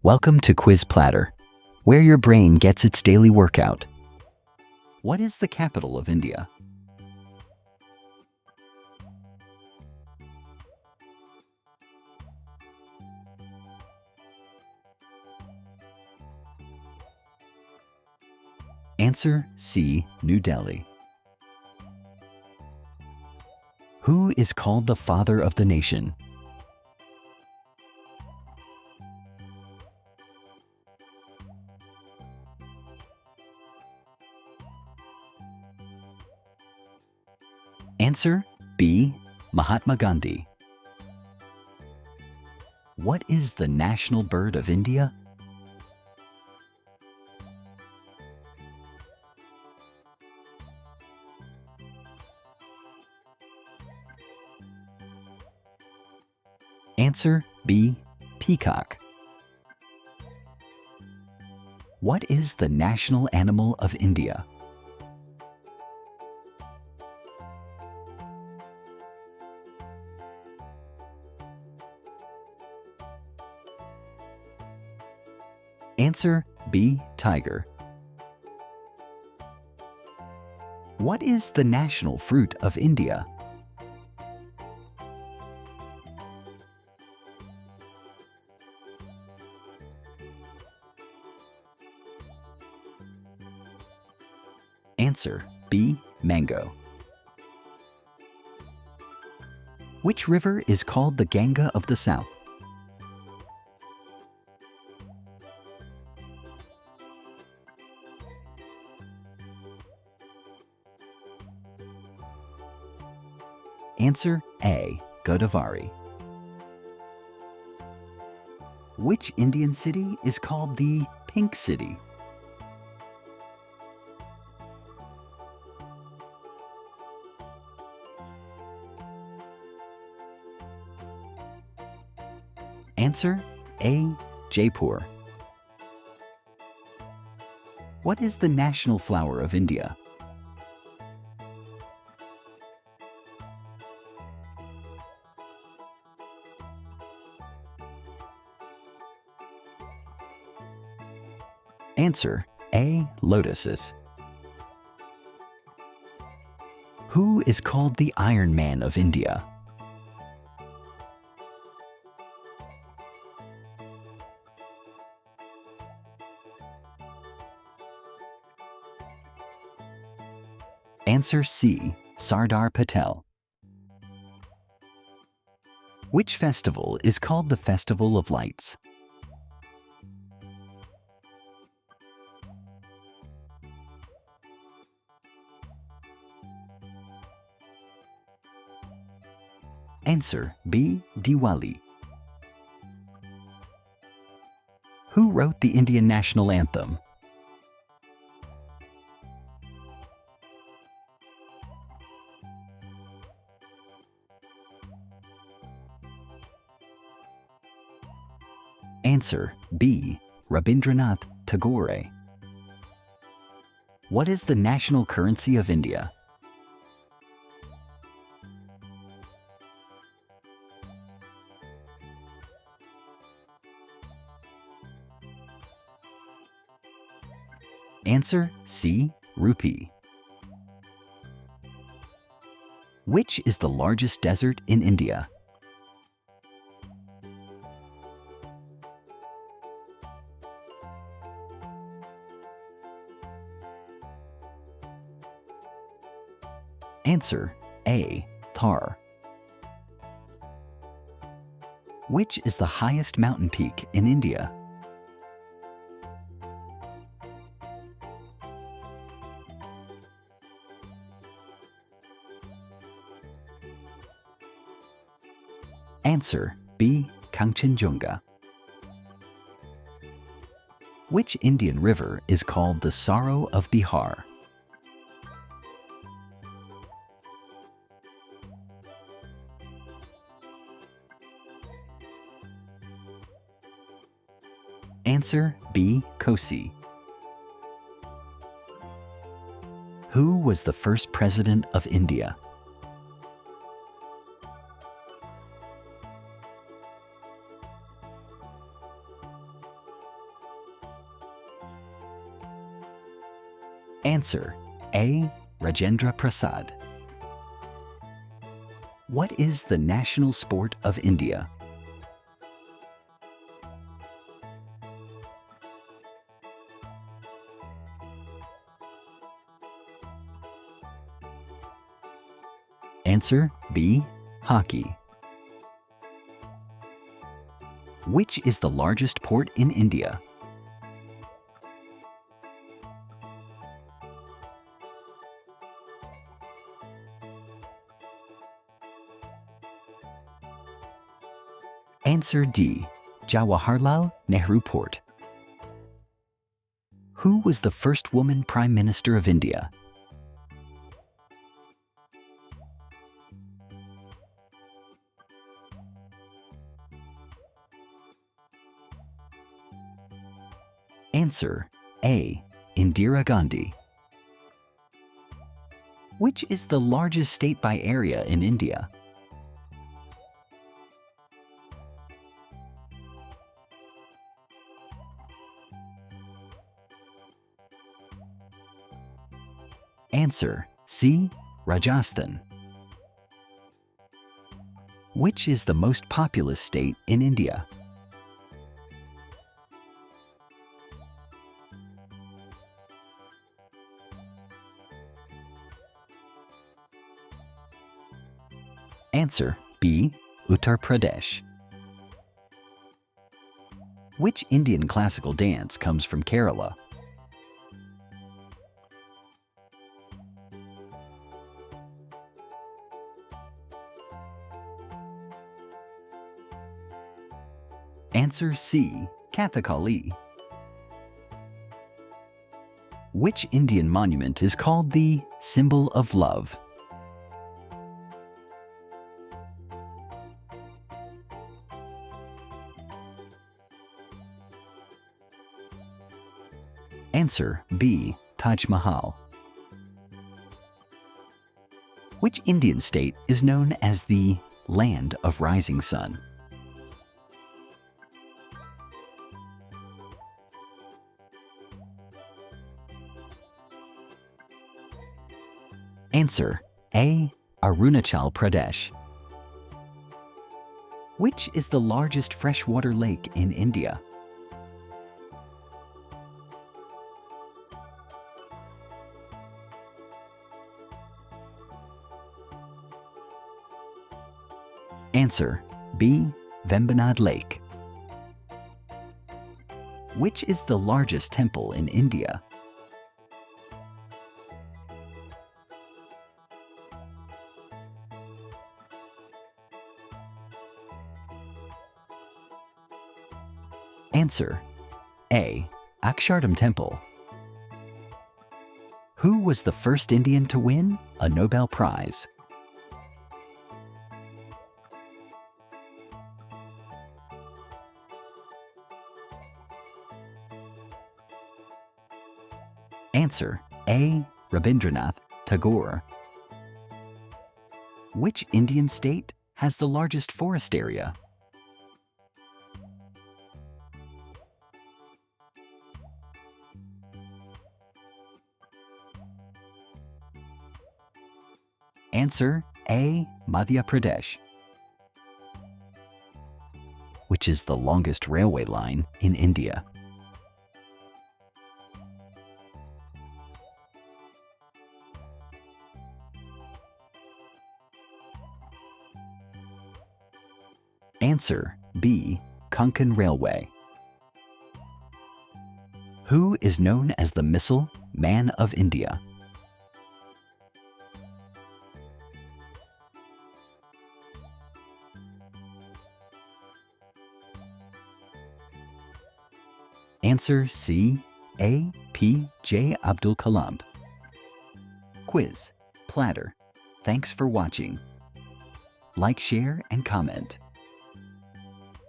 Welcome to Quiz Platter, where your brain gets its daily workout. What is the capital of India? Answer C. New Delhi. Who is called the father of the nation? Answer B. Mahatma Gandhi. What is the national bird of India? Answer B. Peacock. What is the national animal of India? Answer B. Tiger. What is the national fruit of India? Answer B. Mango. Which river is called the Ganga of the South? Answer A. Godavari. Which Indian city is called the Pink City? Answer A. Jaipur. What is the national flower of India? Answer A. Lotuses. Who is called the Iron Man of India? Answer C. Sardar Patel. Which festival is called the Festival of Lights? Answer B. Diwali. Who wrote the Indian national anthem? Answer B. Rabindranath Tagore. What is the national currency of India? Answer C. Rupee. Which is the largest desert in India? Answer A. Thar. Which is the highest mountain peak in India? Answer B. Kanchenjunga. Which Indian river is called the Sorrow of Bihar? Answer B. Kosi. Who was the first president of India? Answer A. Rajendra Prasad. What is the national sport of India? Answer B. Hockey. Which is the largest port in India? Answer D. Jawaharlal Nehru Port. Who was the first woman Prime Minister of India? Answer A. Indira Gandhi. Which is the largest state by area in India? Answer C. Rajasthan. Which is the most populous state in India? Answer B. Uttar Pradesh. Which Indian classical dance comes from Kerala? Answer C. Kathakali. Which Indian monument is called the symbol of love? Answer B. Taj Mahal. Which Indian state is known as the Land of Rising Sun? Answer A. Arunachal Pradesh. Which is the largest freshwater lake in India? Answer B. Vembanad Lake. Which is the largest temple in India? Answer A. Akshardham Temple. Who was the first Indian to win a Nobel Prize? Answer A. Rabindranath Tagore. Which Indian state has the largest forest area? Answer A. Madhya Pradesh. Which is the longest railway line in India? Answer B. Konkan Railway. Who is known as the Missile Man of India? Answer C. A. P. J. Abdul Kalam. Quiz. Platter. Thanks for watching. Like, share, and comment.